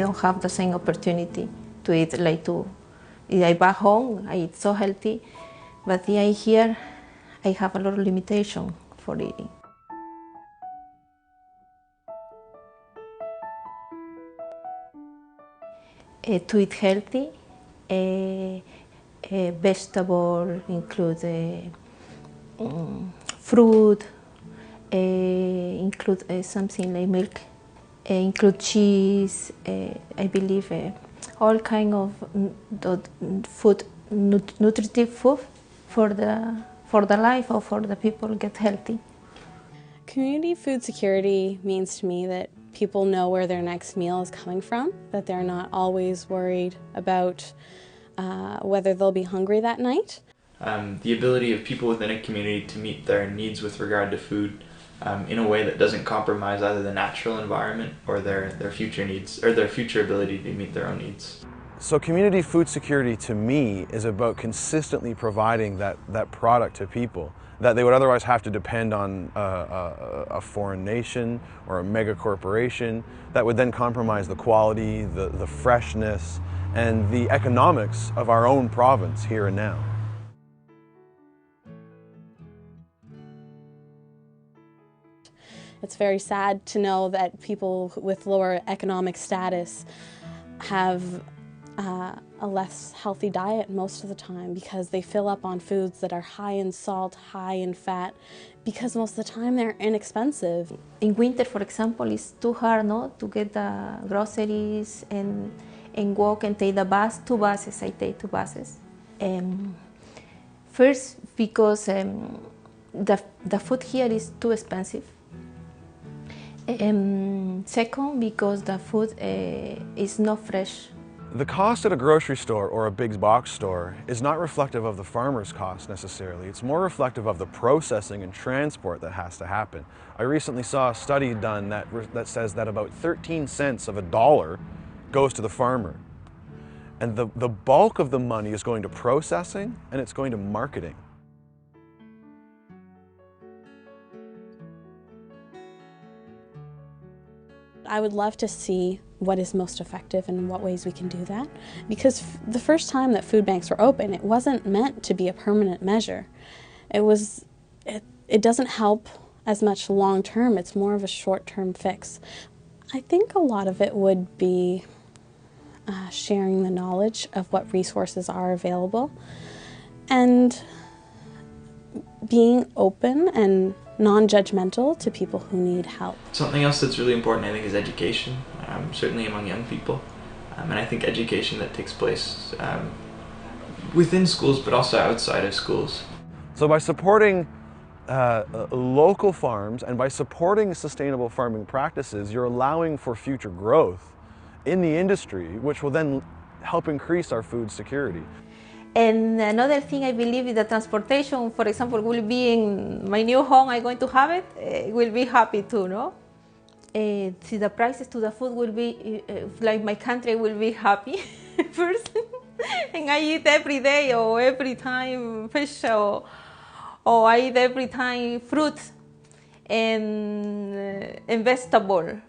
don't have the same opportunity to eat like to. If I back home, I eat so healthy, but here I have a lot of limitation for eating. To eat healthy, vegetable include fruit, include something like milk, include cheese. I believe all kind of food, nutritive food for the life or for the people get healthy. Community food security means to me that people know where their next meal is coming from, that they're not always worried about whether they'll be hungry that night. The ability of people within a community to meet their needs with regard to food in a way that doesn't compromise either the natural environment or their future needs, or their future ability to meet their own needs. So community food security to me is about consistently providing that product to people that they would otherwise have to depend on a foreign nation or a mega corporation that would then compromise the quality, the freshness, and the economics of our own province here and now. It's very sad to know that people with lower economic status have a less healthy diet most of the time because they fill up on foods that are high in salt, high in fat, because most of the time they're inexpensive. In winter, for example, it's too hard to get the groceries and walk and take the bus. 2 buses, I take 2 buses. First, because the food here is too expensive. Second, because the food is not fresh. The cost at a grocery store or a big box store is not reflective of the farmer's cost necessarily. It's more reflective of the processing and transport that has to happen. I recently saw a study done that says that about 13 cents of a dollar goes to the farmer. And the bulk of the money is going to processing and it's going to marketing. I would love to see what is most effective and in what ways we can do that. Because the first time that food banks were open, it wasn't meant to be a permanent measure. It doesn't help as much long term, it's more of a short-term fix. I think a lot of it would be sharing the knowledge of what resources are available and being open and non-judgmental to people who need help. Something else that's really important, I think, is education, certainly among young people. And I think education that takes place within schools, but also outside of schools. So by supporting local farms and by supporting sustainable farming practices, you're allowing for future growth in the industry, which will then help increase our food security. And another thing I believe is that transportation, for example, will be in my new home. I'm going to have it. Will be happy too, no? See, the prices to the food will be like my country will be happy first, and I eat every day or every time fish or I eat every time fruit and vegetable.